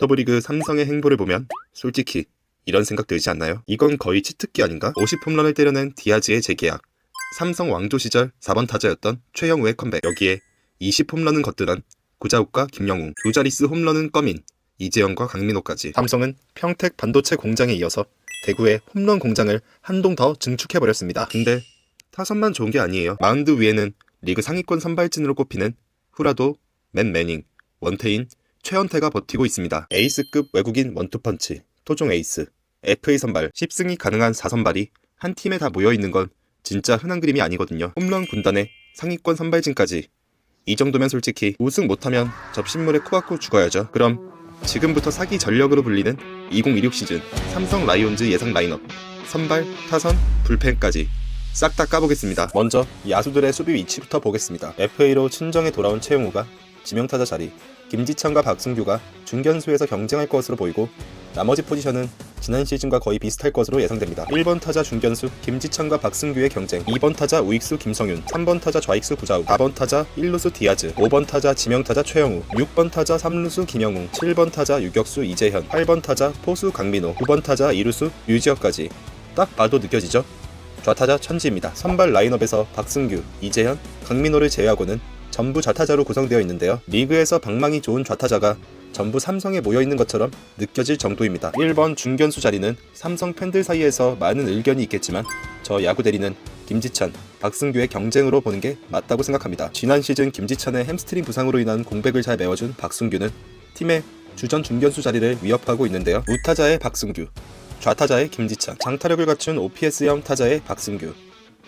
더블리그 삼성의 행보를 보면 솔직히 이런 생각 들지 않나요? 이건 거의 치트키 아닌가? 50홈런을 때려낸 디아즈의 재계약, 삼성 왕조 시절 4번 타자였던 최영우의 컴백, 여기에 20홈런은 거뜬한 구자욱과 김영웅, 두 자릿수 홈런은 꺼민 이재영과 강민호까지. 삼성은 평택 반도체 공장에 이어서 대구의 홈런 공장을 한 동 더 증축해버렸습니다. 근데 타선만 좋은 게 아니에요. 마운드 위에는 리그 상위권 선발진으로 꼽히는 후라도, 맨 매닝, 원태인, 최원태가 버티고 있습니다. 에이스급 외국인 원투펀치, 토종 에이스, FA 선발, 10승이 가능한 4선발이 한 팀에 다 모여있는 건 진짜 흔한 그림이 아니거든요. 홈런 군단에 상위권 선발진까지. 이 정도면 솔직히 우승 못하면 접신물에 코박고 죽어야죠. 그럼 지금부터 사기 전력으로 불리는 2026 시즌 삼성 라이온즈 예상 라인업, 선발, 타선, 불펜까지 싹 다 까보겠습니다. 먼저 야수들의 수비 위치부터 보겠습니다. FA로 친정에 돌아온 최용우가 지명타자 자리, 김지찬과 박승규가 중견수에서 경쟁할 것으로 보이고 나머지 포지션은 지난 시즌과 거의 비슷할 것으로 예상됩니다. 1번 타자 중견수 김지찬과 박승규의 경쟁, 2번 타자 우익수 김성윤, 3번 타자 좌익수 구자욱, 4번 타자 1루수 디아즈, 5번 타자 지명타자 최영우, 6번 타자 3루수 김영웅, 7번 타자 유격수 이재현, 8번 타자 포수 강민호, 9번 타자 2루수 류지혁까지. 딱 봐도 느껴지죠? 좌타자 천지입니다. 선발 라인업에서 박승규, 이재현, 강민호를 제외하고는 전부 좌타자로 구성되어 있는데요. 리그에서 방망이 좋은 좌타자가 전부 삼성에 모여있는 것처럼 느껴질 정도입니다. 1번 중견수 자리는 삼성 팬들 사이에서 많은 의견이 있겠지만 저 야구 대리는 김지찬, 박승규의 경쟁으로 보는 게 맞다고 생각합니다. 지난 시즌 김지찬의 햄스트링 부상으로 인한 공백을 잘 메워준 박승규는 팀의 주전 중견수 자리를 위협하고 있는데요. 우타자의 박승규, 좌타자의 김지찬, 장타력을 갖춘 OPS형 타자의 박승규,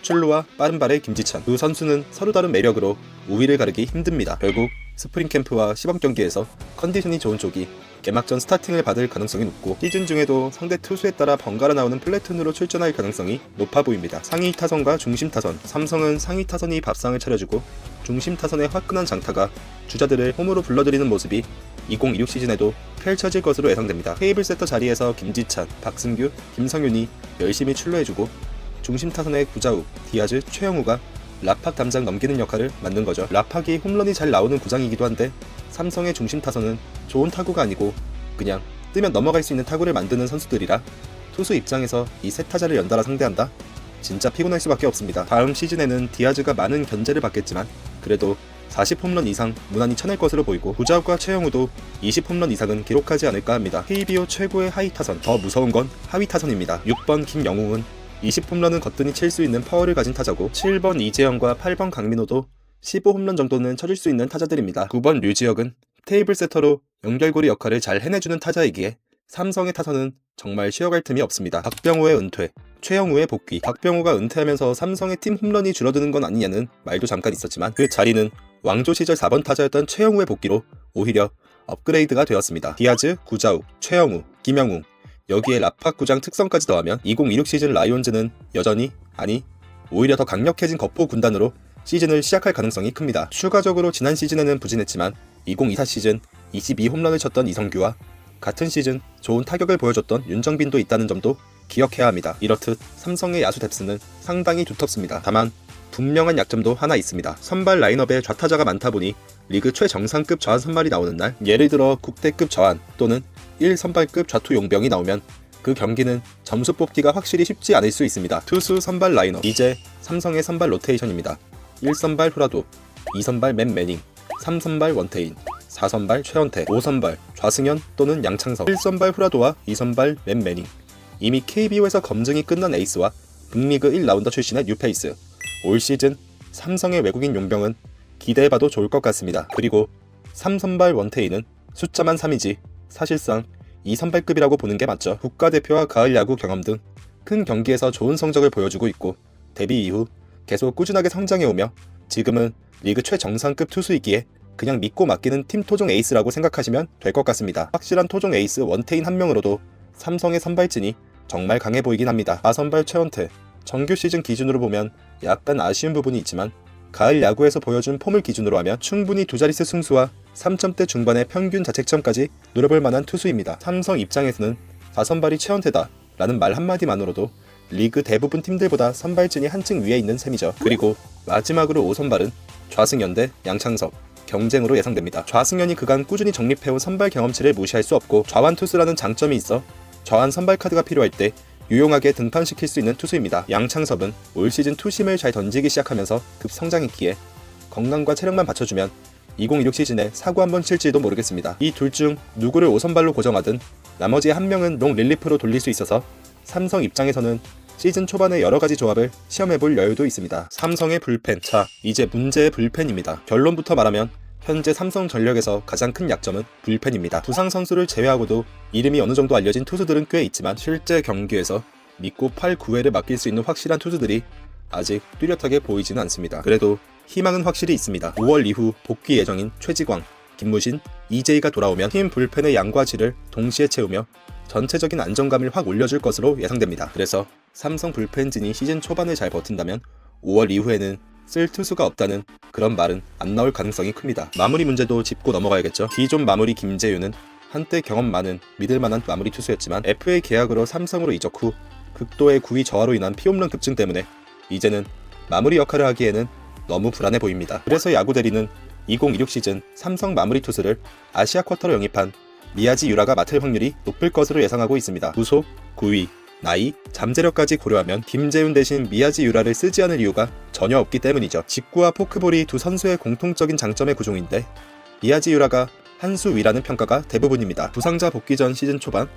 출루와 빠른 발의 김지찬. 두 선수는 서로 다른 매력으로 우위를 가르기 힘듭니다. 결국 스프링 캠프와 시범 경기에서 컨디션이 좋은 쪽이 개막전 스타팅을 받을 가능성이 높고 시즌 중에도 상대 투수에 따라 번갈아 나오는 플래툰으로 출전할 가능성이 높아 보입니다. 상위 타선과 중심 타선, 삼성은 상위 타선이 밥상을 차려주고 중심 타선의 화끈한 장타가 주자들을 홈으로 불러들이는 모습이 2026 시즌에도 펼쳐질 것으로 예상됩니다. 테이블 세터 자리에서 김지찬, 박승규, 김성윤이 열심히 출루해주고 중심 타선의 구자욱, 디아즈, 최영우가 라팍 담장 넘기는 역할을 맡는 거죠. 라팍이 홈런이 잘 나오는 구장이기도 한데 삼성의 중심 타선은 좋은 타구가 아니고 그냥 뜨면 넘어갈 수 있는 타구를 만드는 선수들이라 투수 입장에서 이 세 타자를 연달아 상대한다? 진짜 피곤할 수밖에 없습니다. 다음 시즌에는 디아즈가 많은 견제를 받겠지만 그래도 40홈런 이상 무난히 쳐낼 것으로 보이고 구자욱과 최영우도 20홈런 이상은 기록하지 않을까 합니다. KBO 최고의 하위 타선, 더 무서운 건 하위 타선입니다. 6번 김영웅은 20홈런은 거뜬히 칠 수 있는 파워를 가진 타자고 7번 이재영과 8번 강민호도 15홈런 정도는 쳐줄 수 있는 타자들입니다. 9번 류지혁은 테이블 세터로 연결고리 역할을 잘 해내주는 타자이기에 삼성의 타선은 정말 쉬어갈 틈이 없습니다. 박병호의 은퇴, 최영우의 복귀. 박병호가 은퇴하면서 삼성의 팀 홈런이 줄어드는 건 아니냐는 말도 잠깐 있었지만 그 자리는 왕조 시절 4번 타자였던 최영우의 복귀로 오히려 업그레이드가 되었습니다. 디아즈, 구자욱, 최영우, 김영웅, 여기에 라팍 구장 특성까지 더하면 2026 시즌 라이온즈는 여전히, 아니 오히려 더 강력해진 거포 군단으로 시즌을 시작할 가능성이 큽니다. 추가적으로 지난 시즌에는 부진했지만 2024 시즌 22홈런을 쳤던 이성규와 같은 시즌 좋은 타격을 보여줬던 윤정빈도 있다는 점도 기억해야 합니다. 이렇듯 삼성의 야수 뎁스는 상당히 두텁습니다. 다만 분명한 약점도 하나 있습니다. 선발 라인업에 좌타자가 많다 보니 리그 최정상급 저한 선발이 나오는 날, 예를 들어 국대급 저한 또는 1선발급 좌투 용병이 나오면 그 경기는 점수 뽑기가 확실히 쉽지 않을 수 있습니다. 투수 선발 라인업, 이제 삼성의 선발 로테이션입니다. 1선발 후라도, 2선발 맨 매닝, 3선발 원태인, 4선발 최원태, 5선발 좌승현 또는 양창석, 1선발 후라도와 2선발 맨 매닝. 이미 KBO에서 검증이 끝난 에이스와 북리그 1라운더 출신의 뉴페이스. 올 시즌 삼성의 외국인 용병은 기대해봐도 좋을 것 같습니다. 그리고 3선발 원태인은 숫자만 3이지 사실상 2선발급이라고 보는 게 맞죠. 국가대표와 가을 야구 경험 등 큰 경기에서 좋은 성적을 보여주고 있고 데뷔 이후 계속 꾸준하게 성장해오며 지금은 리그 최정상급 투수이기에 그냥 믿고 맡기는 팀 토종 에이스라고 생각하시면 될 것 같습니다. 확실한 토종 에이스 원태인 한 명으로도 삼성의 선발진이 정말 강해 보이긴 합니다. 4선발 최원태, 정규 시즌 기준으로 보면 약간 아쉬운 부분이 있지만 가을 야구에서 보여준 폼을 기준으로 하면 충분히 두 자릿수 승수와 3점대 중반의 평균 자책점까지 노려볼 만한 투수입니다. 삼성 입장에서는 4선발이 최원태다 라는 말 한마디만으로도 리그 대부분 팀들보다 선발진이 한층 위에 있는 셈이죠. 그리고 마지막으로 5선발은 좌승현 대 양창석, 경쟁으로 예상됩니다. 좌승현이 그간 꾸준히 정립해온 선발 경험치를 무시할 수 없고 좌완 투수라는 장점이 있어 좌완 선발 카드가 필요할 때 유용하게 등판시킬 수 있는 투수입니다. 양창섭은 올 시즌 투심을 잘 던지기 시작하면서 급성장했기에 건강과 체력만 받쳐주면 2026 시즌에 사고 한번 칠지도 모르겠습니다. 이 둘 중 누구를 5선발로 고정하든 나머지 한 명은 롱 릴리프로 돌릴 수 있어서 삼성 입장에서는 시즌 초반에 여러가지 조합을 시험해볼 여유도 있습니다. 삼성의 불펜. 자, 이제 문제의 불펜입니다. 결론부터 말하면 현재 삼성전력에서 가장 큰 약점은 불펜입니다. 부상 선수를 제외하고도 이름이 어느 정도 알려진 투수들은 꽤 있지만 실제 경기에서 믿고 8, 9회를 맡길 수 있는 확실한 투수들이 아직 뚜렷하게 보이지는 않습니다. 그래도 희망은 확실히 있습니다. 5월 이후 복귀 예정인 최지광, 김무신, 이재희가 돌아오면 팀 불펜의 양과 질을 동시에 채우며 전체적인 안정감을 확 올려줄 것으로 예상됩니다. 그래서 삼성 불펜진이 시즌 초반에 잘 버틴다면 5월 이후에는 쓸 투수가 없다는 그런 말은 안 나올 가능성이 큽니다. 마무리 문제도 짚고 넘어가야겠죠. 기존 마무리 김재윤은 한때 경험 많은 믿을만한 마무리 투수였지만 FA 계약으로 삼성으로 이적 후 극도의 구위 저하로 인한 피홈런 급증 때문에 이제는 마무리 역할을 하기에는 너무 불안해 보입니다. 그래서 야구 대리는 2026 시즌 삼성 마무리 투수를 아시아 쿼터로 영입한 미야지 유라가 맡을 확률이 높을 것으로 예상하고 있습니다. 구속, 구위, 나이, 잠재력까지 고려하면 김재훈 대신 미야지 유라를 쓰지 않을 이유가 전혀 없기 때문이죠. 직구와 포크볼이 두 선수의 공통적인 장점의 구종인데 미야지 유라가 한 수 위라는 평가가 대부분입니다. 부상자 복귀 전 시즌 초반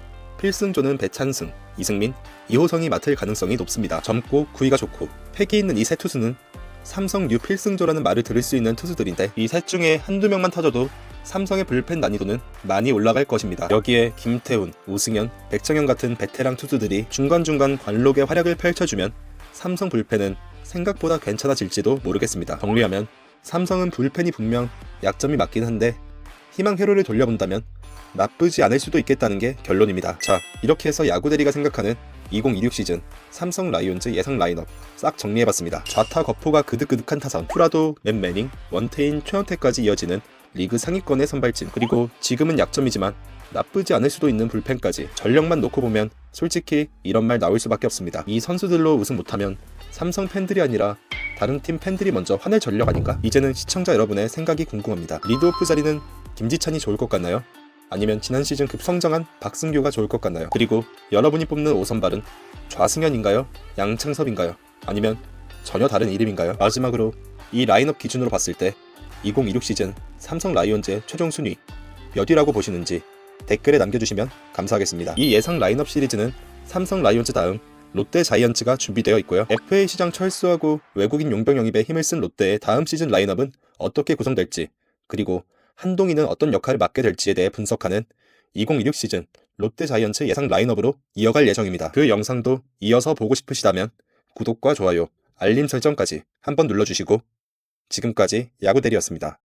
필승조는 배찬승, 이승민, 이호성이 맡을 가능성이 높습니다. 젊고 구위가 좋고 패기 있는 이 세 투수는 삼성 뉴 필승조라는 말을 들을 수 있는 투수들인데 이 셋 중에 한두 명만 터져도 삼성의 불펜 난이도는 많이 올라갈 것입니다. 여기에 김태훈, 오승현, 백정현 같은 베테랑 투수들이 중간중간 관록의 활약을 펼쳐주면 삼성 불펜은 생각보다 괜찮아질지도 모르겠습니다. 정리하면 삼성은 불펜이 분명 약점이 맞긴 한데 희망 회로를 돌려본다면 나쁘지 않을 수도 있겠다는 게 결론입니다. 자, 이렇게 해서 야구대리가 생각하는 2026 시즌 삼성 라이온즈 예상 라인업 싹 정리해봤습니다. 좌타 거포가 그득그득한 타선, 프라도, 맨 매닝, 원태인, 최원태까지 이어지는 리그 상위권의 선발진, 그리고 지금은 약점이지만 나쁘지 않을 수도 있는 불펜까지 전력만 놓고 보면 솔직히 이런 말 나올 수밖에 없습니다. 이 선수들로 우승 못하면 삼성 팬들이 아니라 다른 팀 팬들이 먼저 화낼 전력 아닌가? 이제는 시청자 여러분의 생각이 궁금합니다. 리드오프 자리는 김지찬이 좋을 것 같나요? 아니면 지난 시즌 급성장한 박승규가 좋을 것 같나요? 그리고 여러분이 뽑는 5선발은 좌승현인가요? 양창섭인가요? 아니면 전혀 다른 이름인가요? 마지막으로 이 라인업 기준으로 봤을 때 2026 시즌 삼성 라이온즈의 최종 순위 몇 위라고 보시는지 댓글에 남겨주시면 감사하겠습니다. 이 예상 라인업 시리즈는 삼성 라이온즈 다음 롯데 자이언츠가 준비되어 있고요. FA 시장 철수하고 외국인 용병 영입에 힘을 쓴 롯데의 다음 시즌 라인업은 어떻게 구성될지, 그리고 한동희는 어떤 역할을 맡게 될지에 대해 분석하는 2026 시즌 롯데 자이언츠 예상 라인업으로 이어갈 예정입니다. 그 영상도 이어서 보고 싶으시다면 구독과 좋아요, 알림 설정까지 한번 눌러주시고 지금까지 야구대리였습니다.